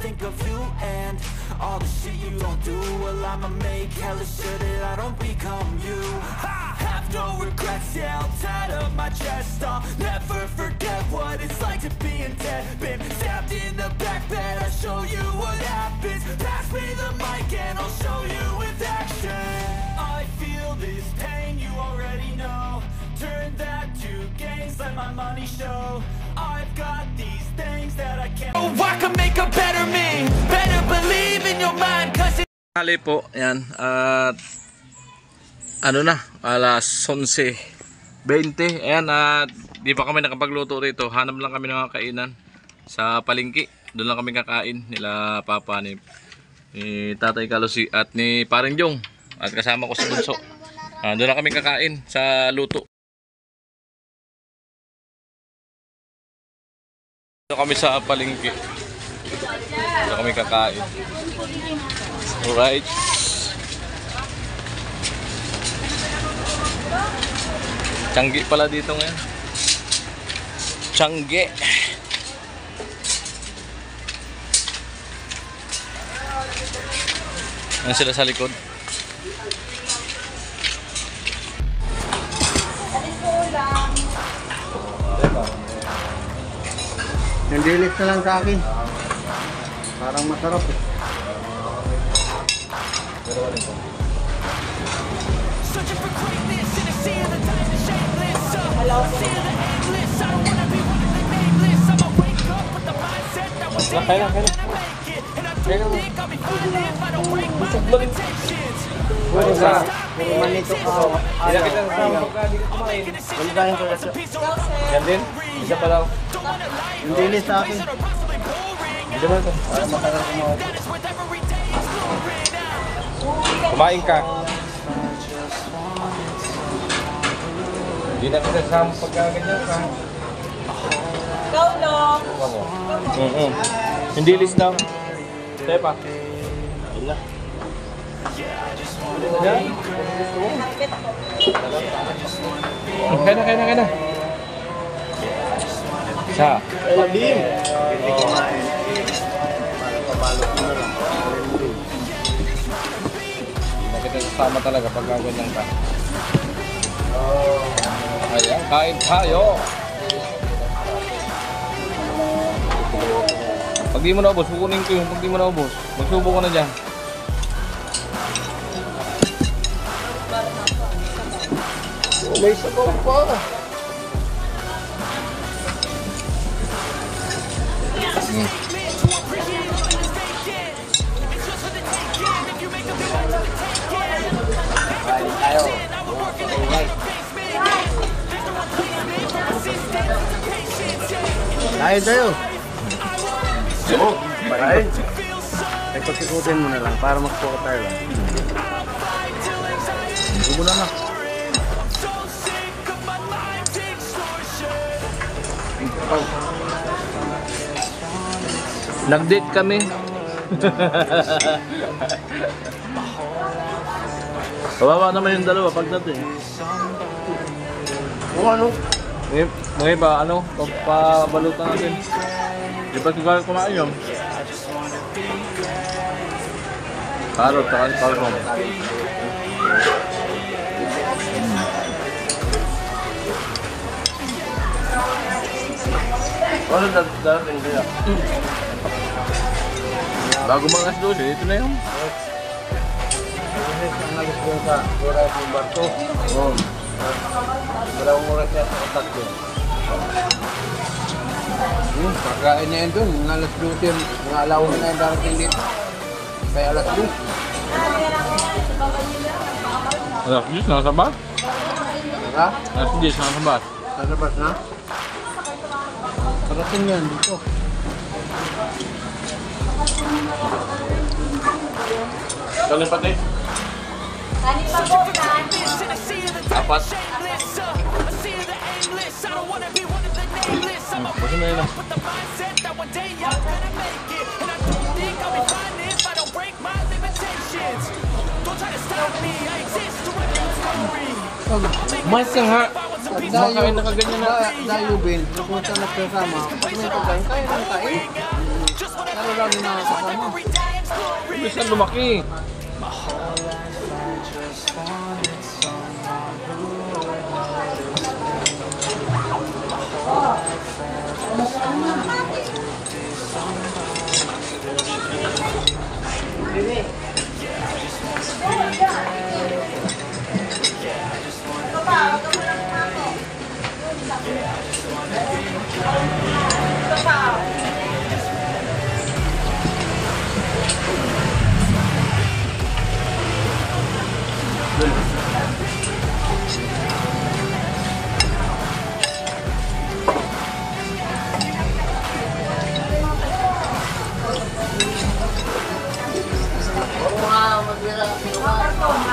think of you and all the shit you don't do. Well, I'ma make hella sure that I don't become you. I have no regrets, yeah, I'll tie up my chest. I'll never forget what it's like to be in debt. Been stabbed in the back bed, I'll show you what happens. Pass me the mic and I'll show you with action. I feel this pain, you already know. Turn that to gains, let my money show. I've got these things that I can't. Oh, I can make a better me. Better believe in your mind, cause it... Hali po, yan. At ano na, alas 11:20. Ayan, at di pa kami nakapagluto rito. Hanap lang kami ng mga kainan sa palengke. Doon lang kami kakain nila Papa, ni Tatay Kalosi at ni Paring Jong. At kasama ko si Bunso. Doon lang kami kakain sa luto. Dito kami sa palengke. Dito kami kakain. Alright. Tiangge pala dito ngayon. Tiangge. Yan sila sa likod. Yung dilis na lang sa akin. Parang masarap eh. Manito ka. Yan din? Isa pa daw. Yung dilis sa akin. Hindi ba ito? Kumain ka. Hindi na kita sa pagkaganyan ka. Ikaw, no? Hindi list daw. Tepa. Ila. Kaya na. Sa. Lalim. Hindi kumain. Parang pabalot mo na lang. Hindi kita sasama talaga pag gaganyan ka. Ayan, kain tayo. Pag di mo na ubos, kukunin ko yung pag di mo na ubos. Magsubo ka na dyan. May sabaw pa. Tayo tayo. Oo, bye. Nagpagkikutin mo na lang para magsuka tayo. Gubo na na. Nag-date kami. Kawawa naman yung dalawa pagdating. O ano? Ngayon ba, ano, pabalutan natin. Di ba siguro kumain yun? Karot, karot mo. Ano darating kaya? Bago mga alas 12, ito na yun. Ang alis doon sa oras ng barko. Oo. Dalawang oras niya sa otak doon. Pagkain niya yun doon. Mga alas 12, mga alawang na yung darating dito. Kaya alas 2. Alas 10, nasa bus? Ha? Alas 10, nasa bus. Nasa bus na? Parating yan dito. Kali pati? Kanin pa po, kanin. Apat. Basta na yun lang. Mais ka nga. Kumakain na kaganyan na. Dahil Ben, kung saan nagkasama, pag may pagkain, kaya nang kain. Lalo lang yung nakakasama. Bisan lumaki.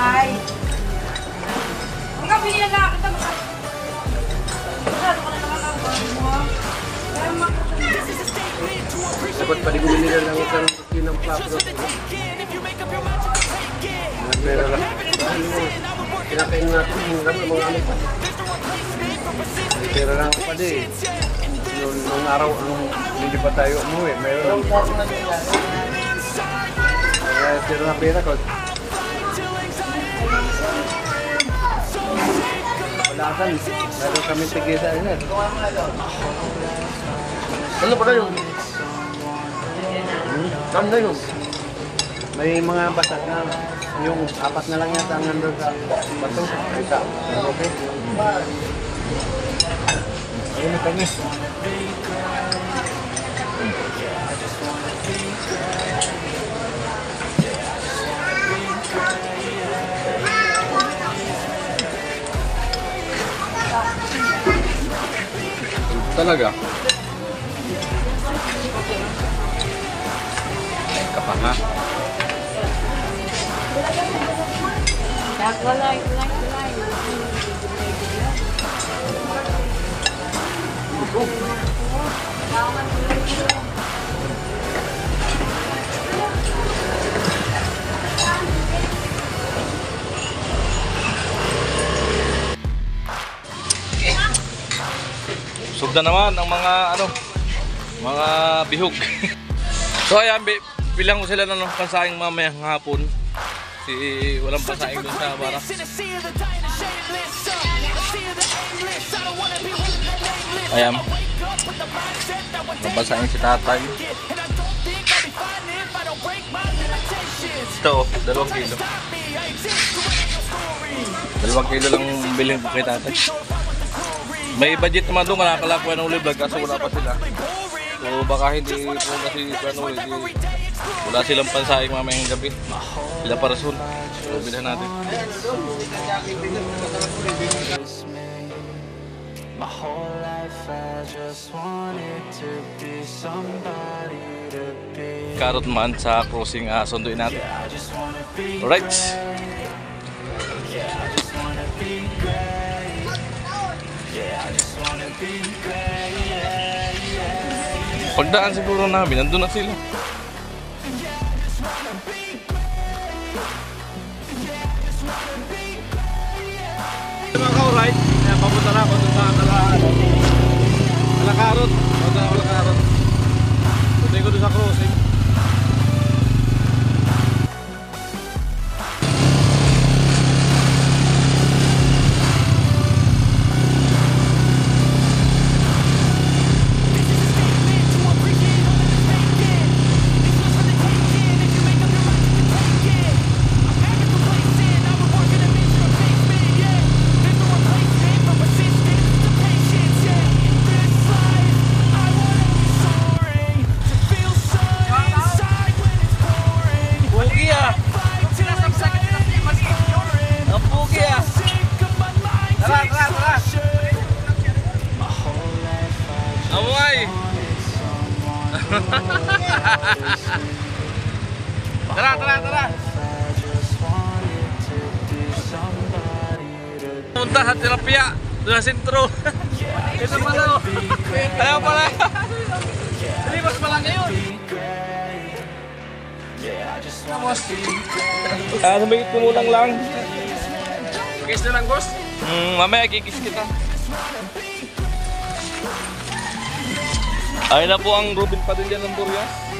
Ay. Ang kapili na lang kita baka. Masyado ka na nakakabang mo. Kaya Dapat pa rin nila lang isang ng plato. Pero lang. Kinakain natin yung mga ano pa. Pero lang pa din. Nung araw, hindi pa tayo umuwi. Mayroon lang. Pero lang pera ko. Walakan. Meron kami tigisa yan. Ano pa kayo? Saan na yun? May mga basag na yung 4 na lang yata ang nandun sa bato. Isa. Okay. Ayun na kami. Talaga? Kapaha. Kulay. Sugda naman ang mga mga bihog. So ayan, bilang ko sila ng pasaing mamayang hapon. Walang pasaing dun sa barak. Ayan. Napasaing si tatay. Ito, 2 kilo. 2 kilo lang bilhin ko kay tatay. May budget naman doon, nakakalakuan ng uli vlog kaso wala pa sila. So baka hindi po kasi wala silang pansaing mamayang gabi. Sila para soon. So bilhan natin. My whole life I just wanted to be somebody to be. Karot man sa crossing sunduin natin. Alright. Pagdaan siguro namin, nandun na sila. Mga ka-alright, papunta na ako sa Alakarot. Papunta na ako Alakarot. Punta ko doon sa crossing. Tara. Punta sa terapia, doon sa sentro. Ito pala. Ayaw pala. Limas pala ngayon. Namigit ko lang. Kiss na lang, boss. Mamaya kikis kita. Ay na po ang Ruben Padilla ng Burias.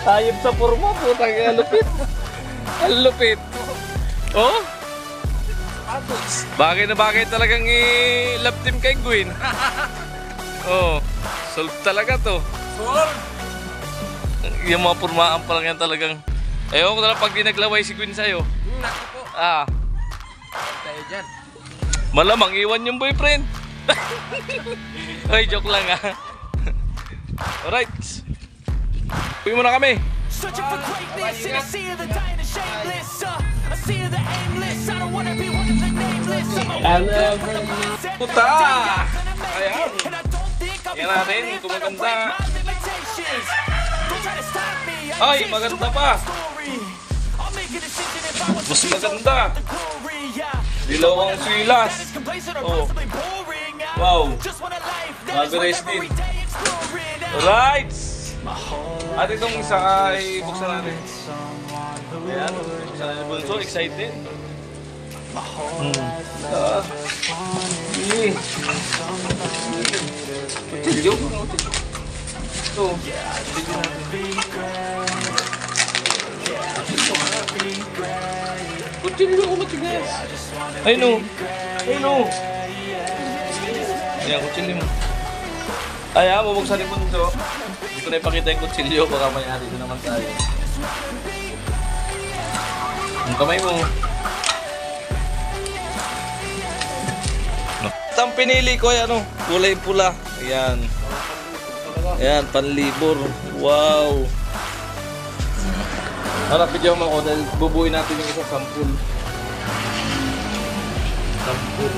Hayop sa forma po, ang lupit. Ang lupit. Oh? Bagay na bagay talagang i-love team kay Gwen. Oh, solve talaga to. Solve! Yung mga purmaan pa lang yan talagang. Ayaw ko talagang pag di naglaway si Gwen sa'yo. Naku po. Ah, Tayo dyan. malamang iwan yung boyfriend. Ay, joke lang ah. Alright. Uwi muna kami. Searching for greatness in a sea of the dying and shameless. A sea of the aimless. I don't wanna be one of the nameless. Puta! Ayan. Yan natin, kung maganda. Ay, maganda pa. Mas maganda. Dilaw ang silas. Oh. Wow. Mag-rest din. Alright. At itong isa ay buksan natin. Ayan, buksan natin bunso. Excited. Kuchilyo. Ito. Kuchilyo ko matigas. Ay no. Ay no. Ayan, kuchilyo mo. Ayan, bubuksan yung bunso. Hindi ko na ipakita yung kutsilyo, baka may ari doon naman tayo. Ang kamay mo. At ang pinili ko ay ano, kulay pula. Ayan. Ayan, panlibor. Wow. Harap, video mo ako dahil bubuin natin yung isang sampul. Sampul.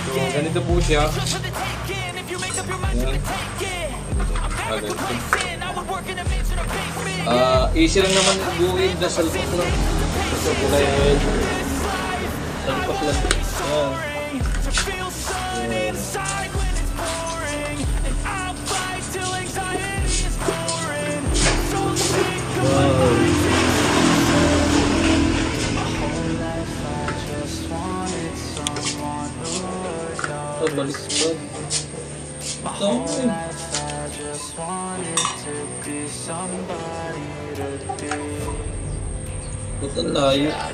So, ganito po siya. Easy lang naman buuin na salpak lang. Ito kulay salpak lang. Oh, balik ba? Ba't ang layo? Ha?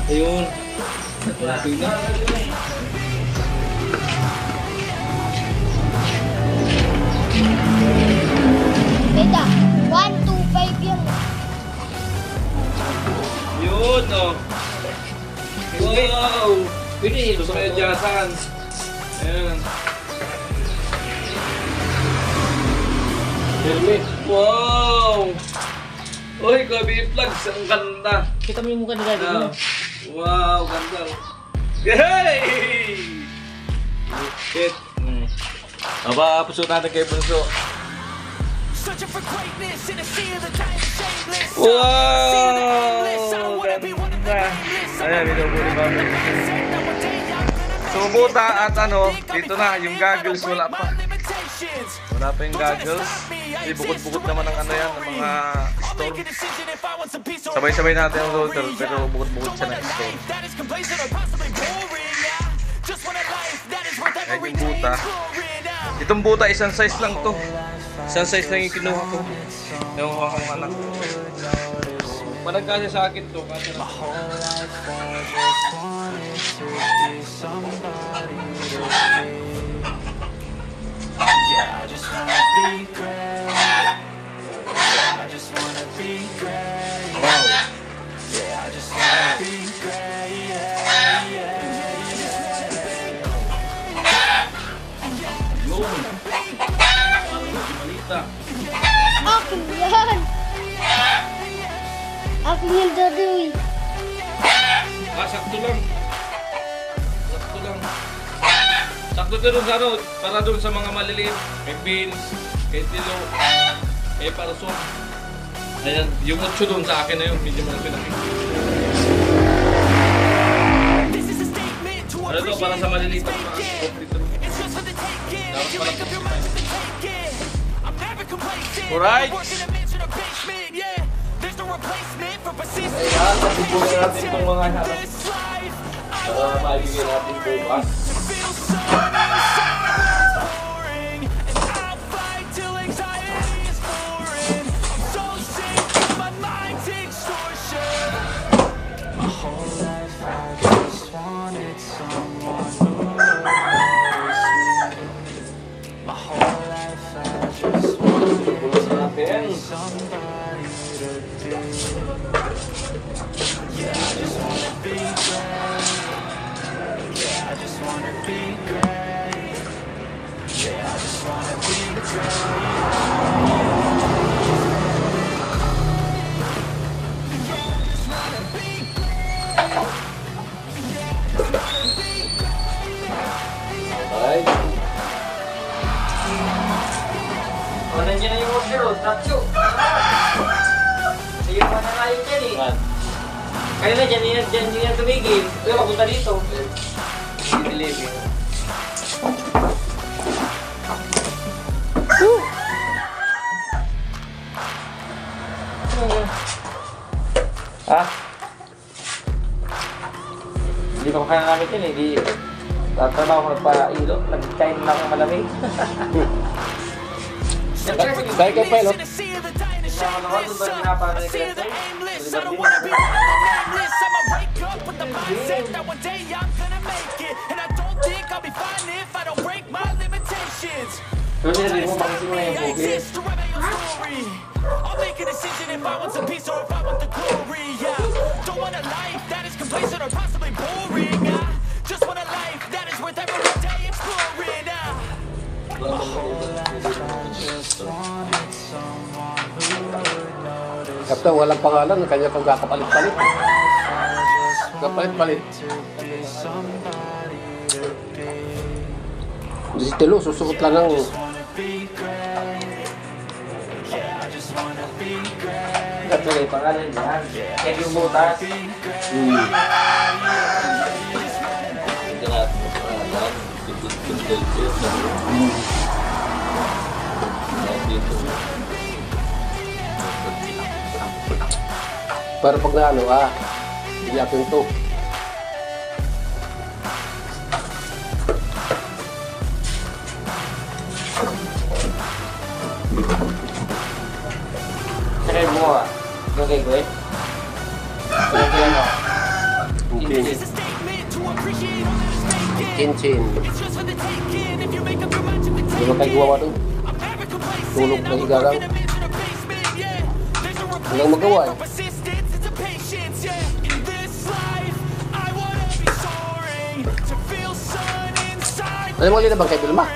Ayun. Okay na. Beta, 125 yung Yun, oh. Wow! Gusto ko yung dyasan. Ayan. Helmet. Wow! Uy, Kobe Vlogs. Ang ganda. Kita mo yung mukha ni Daddy mo. Wow, ganda. Yay! Shit. Aba, puso natin kay Bunso. Searching for greatness in a sea of the dying and shameless. Wow! Ganda. Ayan, binubuli ba? So, buta at ano, dito na, yung goggles wala pa. Wala pa yung goggles. Bukod-bukod naman ang ano yan, ng mga store. Sabay-sabay natin ang router, pero bukod-bukod siya ng store. Ayan yung buta. Itong buta, isang size lang to. Isang size lang yung kinuha ko. Yung kuha kong anak. Managkasya sa akin to. Kasi na. akin yan. Akin yung Daddy. Sakto lang. Sakto lang. Sakto to dun sa ano, para dun sa mga maliliit. May beans, kay tilo, kay parasol. Ayan, yung 8 dun sa akin na yun, medyo malaki na. Ano to, para sa maliliit na mga kompleto. It's just for the taking. If you make up your mind to take it, I'm never complacent. Alright. I work in a mansion or basement, yeah. There's no replacement for persistence. Ayan, nasipunin natin itong mga harap. This life, I Para maibigay natin bukas. feel so inside, boring, and I'll fight till anxiety is boring. I'm so sick of my mind's extortion. My whole life I just wanted someone who knows me. My whole life I just wanted somebody to be. Yeah, I just wanna be great. Yeah, I just wanna be great. Yeah, I just wanna be great. Alright. O, nandiyan na yung order, o. Tatlo. Sige pa na tayo dyan, eh. Yan. Kanina dyan yan tumigil. Kaya papunta dito. I-deliver. Ha? Hindi pa kaya namin yun, eh. Di tatrabaho ko nagpa-ilo. Nag-time na akong malamig. Dahil kayo pa, no? Pero nilagay mo, bakit mo na yung bukid? I'll make a decision if I want some peace or if I want the glory. Yeah, don't want a life that is complacent or possibly boring. I just want a life that is worth every day exploring. My whole life I just wanted someone who would notice. Kapta, walang pangalan. Kanya kong kakapalit-palit. Kapalit-palit. To be somebody to be. Si Telo, susuot lang ng... Wanna be great. Yeah, I just wanna be great. Kapag pangalan yan. Kaya yung butas. Ito natin yung pangalan. Dito. Para pag na ano, hindi ako yung to. Sakay mo, ah. Yung kay Gwen. Yung kay ano. Chin. It's a statement to appreciate all that is vacant. Chin-chin. It's just for the taking. If you make up your mind to take Hindi mo kayo gumawa doon. I'm never complacent. Tulog I ng would igaraw. work in a mansion or basement, yeah. There's no Walang magawa, replacement for persistence. It's a patience, yeah. In this life, I wanna be soaring. To feel sun inside. Alam mo yun na bang kay Vilma?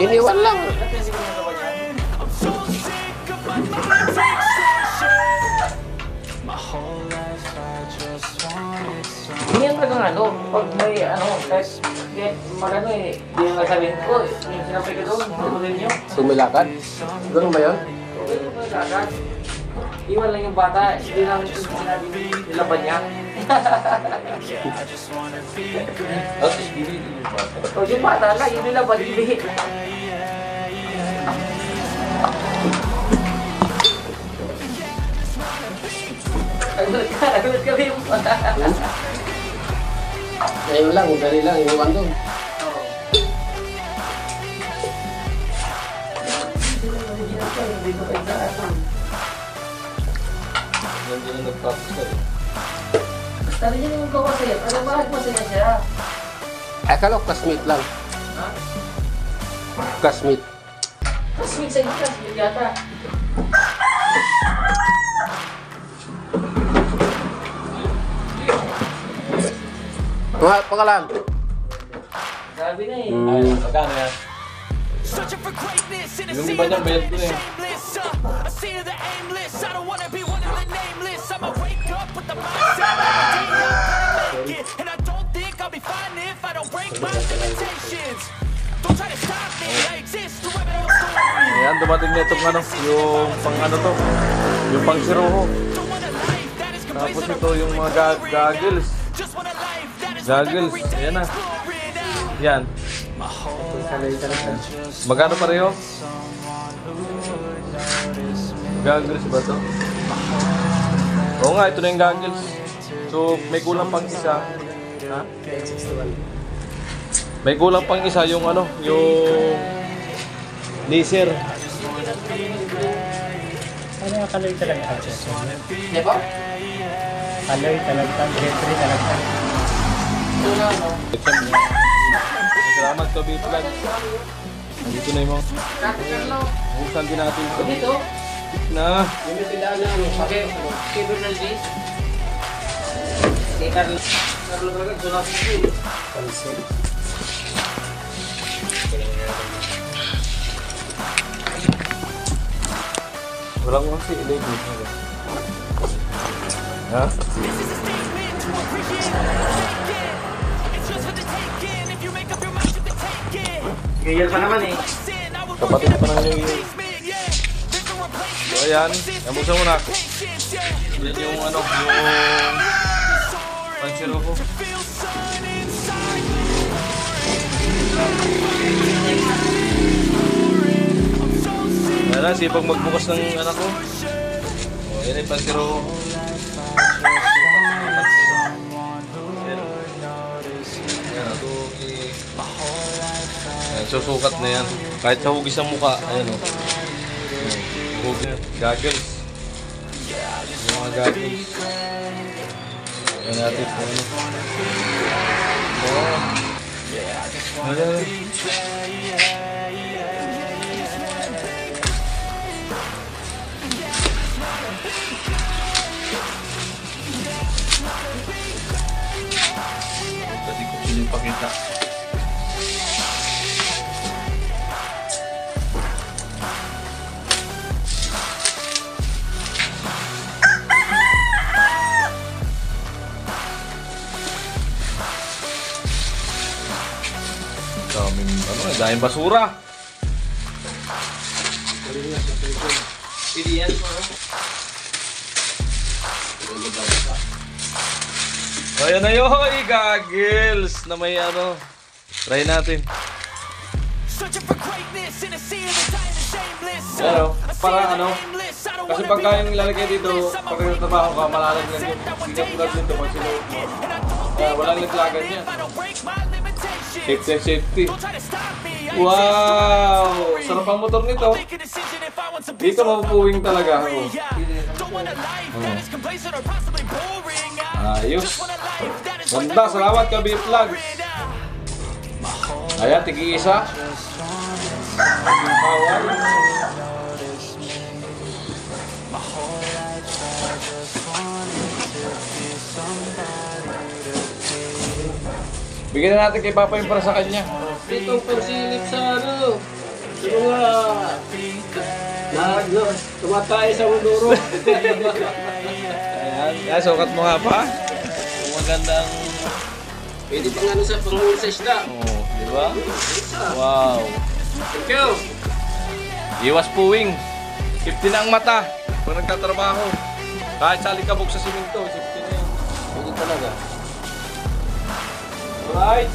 Iniwan lang. I'm so sick of my mind's extortion. My whole life I just wanted some. Hindi yan talagang ano. Pag may ano, kahit magano eh. Hindi yung sabihin ko, yung sinabi ko doon, tutuloy nyo. Sumilakad. Ganun ba yun? Okay, yung magagad. Iwan lang yung bata, hindi lang yung sinabi nilaban niya. I just wanna be great. At least bibili yung bata. O yung bata na, yung nilaban, ibigit. Agulat kami yung bata. Ngayon lang, dali lang, iniwan doon. Nandiyan na nag-practice ka eh. Sabi niya yung gawa sa'yo, pero bakit masaya siya? Akala ko classmate lang. Ha? Classmate. Kasmit sa inyo, kasmit yata. Mga pangalan. Sabi na eh. Ay, magkano yan? Searching for greatness in a Yung sea iba of niyang bayad ko the na eh. shameless. A sea of the aimless. I don't wanna be one of the nameless. I'ma wake up with the mindset of a day I'm gonna make it. And I don't think I'll be fine if I don't break my limitations. Don't try to stop me. I exist to write my own story. Ayan, dumating na itong ano, yung pang ano to, yung pang siroho. Don't want a life that is Tapos complacent ito or yung mga boring. goggles. Just want a life that is Goggles. Ayan na. Yan. Magkano pareho? Goggles ba to? Oo nga, ito na yung goggles. So, may kulang pang isa. Ha? May kulang pang isa yung ano, yung laser. Ano yung kaloy talaga? Di ba? Kaloy talaga, Jeffrey talaga. Salamat to, B-Vlog. Nandito na yung mga. Buksan din natin ito. Dito. Na. Okay. Kay Bernaldi. Kay Carlo Braga. Sulat ko. Pansin. Walang kasi ilay dito. Ha? Gayal pa naman eh. Kapatid pa lang yung So ayan, buksan mo na. Yan yung ano, yung pansiro ko. Ayan na, sipag magbukas ng anak ko. O, yan yung pansiro ko. Ayan, susukat na yan. Kahit sa hugis ng mukha, ayan o. Goggles. Yung mga goggles. Ayan natin kung ano. Ayan. Tadi ko pinipakita. Daming basura. Pilihan mo. Ayan na yun, goggles na may ano. Try natin. Pero, para ano, kasi pagka yung ilalagay dito, pag nagtatrabaho ka, malalagyan yun. Hindi ka tulad nito pag sinuot mo. Walang naglagan yan. Safety. Wow! Sarap ang motor nito. Dito mapupuwing talaga ako. Ayos. Ganda, salamat ka, B-Vlog. Ayan, tigi-isa. Bigyan na natin kay Papa yung para sa kanya. Ito pagsilip sa ano. Yung tumatay sa Munduro. Ayan, sukat mo nga pa. Yung magandang... Pwede pang ano sa panghuli sa isda. Oh, di ba? Wow. Thank you. Iwas puwing. 50 na ang mata pag nagtatrabaho. Kahit sa alikabok sa simento, 50 na yun. Pwede talaga. Alright.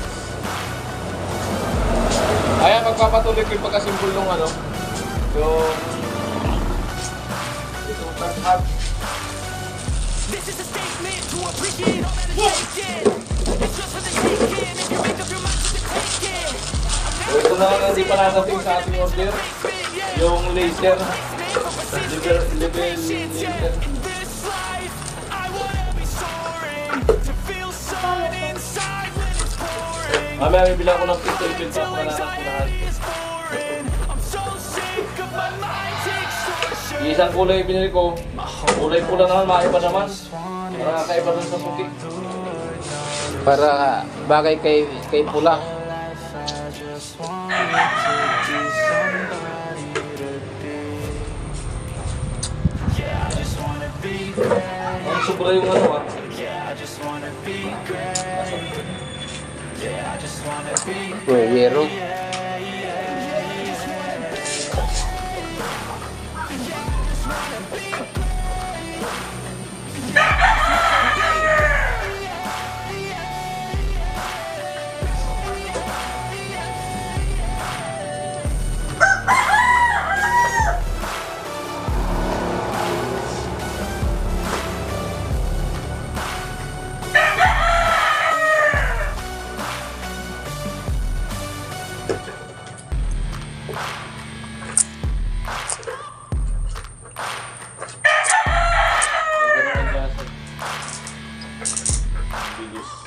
Ayan, magpapatuloy ko yung pagkasimbol ng ano. Yung... Itong tag-hub. Ito na nga hindi pa nadating sa ating order. Yung laser. Level laser. Mamaya may bilang ko ng pistol pin sa mga nanang isang kulay binili ko. Kulay pula naman, maiba naman. Para kakaiba dun sa puti. Para bagay kay pula. Ang sobra yung ano ah. Yero.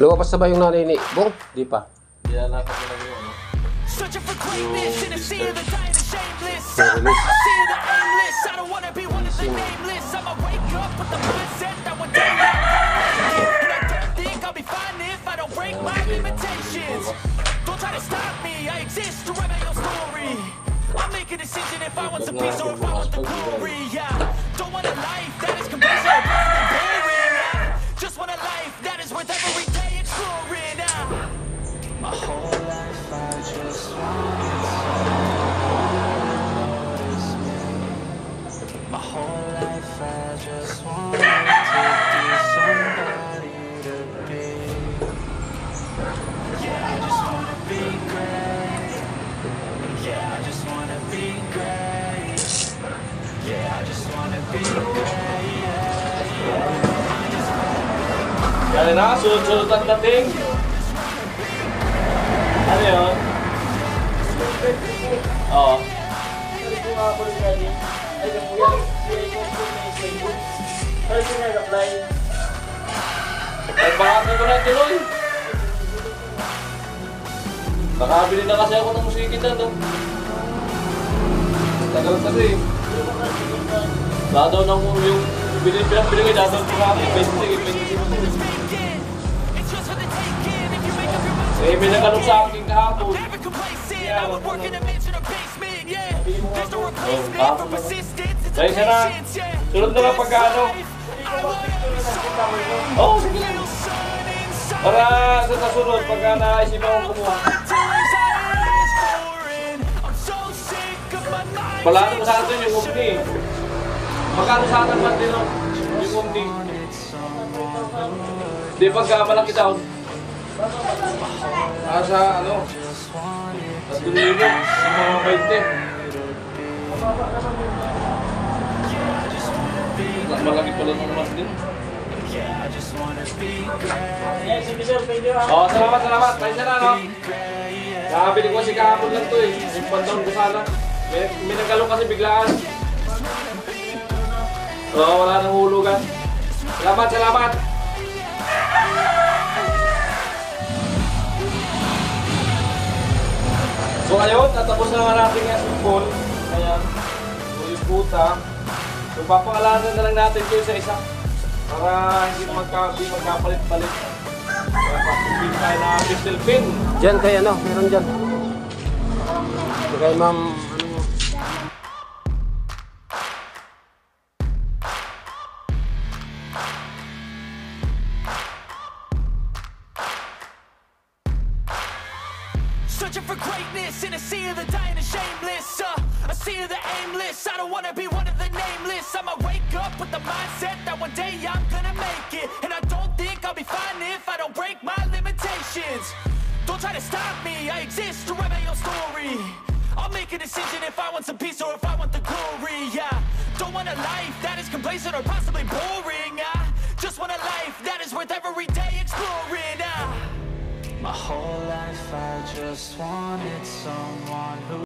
Lumabas na ba yung nanay ni Bong? Di pa. Hindi na natin yung ano. Searching for greatness in a sea of the dying and shameless. Release. I see the aimless. I don't wanna be one of the nameless. I'ma wake up with the mindset that one day I'm gonna make it. And I don't think I'll be fine if I don't break my limitations. Don't try to stop me. I exist to write my own story. I'll make a decision if I want some peace or if I want the glory. Yeah, don't want a life that is complacent or possibly boring. I just want a life that is worth every day exploring. My whole life I just wanted someone to notice me. My whole life I just wanted to be somebody to be. Yeah, I just wanna be great. Yeah, I just wanna be great. Yeah, I just wanna be great. Yan na, sunod-sunod ang dating. Ano yun? Oo. Ay, baka ko na tuloy. Nakabili na kasi ako ng musikitan, no? Tagal kasi. Dadaw ng yung pinapili ko, dadaw ko kami, 26. Eh, may nagalong sa akin kahapon. Dahil siya na, sunod na lang pagkano. Oo, sige lang. Para sa nasunod, pagka naisip ako kumuha. Palano sa atin yung umni. Magkano sa atin man din yung umni. Di pagka malaki taon. Sa ano? Sa dulibo, yung mga 20. Malaki pala naman din. Oh, salamat. Paisa na, no? Nakabili ko si kahapon lang to eh. Yung pantaon ko sana. May nagkalong kasi biglaan. Oo, wala nang hulugan. Salamat. So ayun, tatapos na nga natin yung football. Ayan. So yung puta. So papangalanan na lang natin ito isa-isa. Para hindi magkapalit-palit. Kaya papagpin tayo na pistol pin. Diyan kay ano, meron dyan. Kay ma'am, Searching for greatness in a sea of the dying and shameless. A sea of the aimless. I don't wanna be one of the nameless. I'ma wake up with the mindset that one day I'm gonna make it. And I don't think I'll be fine if I don't break my limitations. Don't try to stop me. I exist to write my own story. I'll make a decision if I want some peace or if I want the glory. Yeah, don't want a life that is complacent or possibly boring. I just want a life that is worth every day exploring. My whole life I just wanted someone who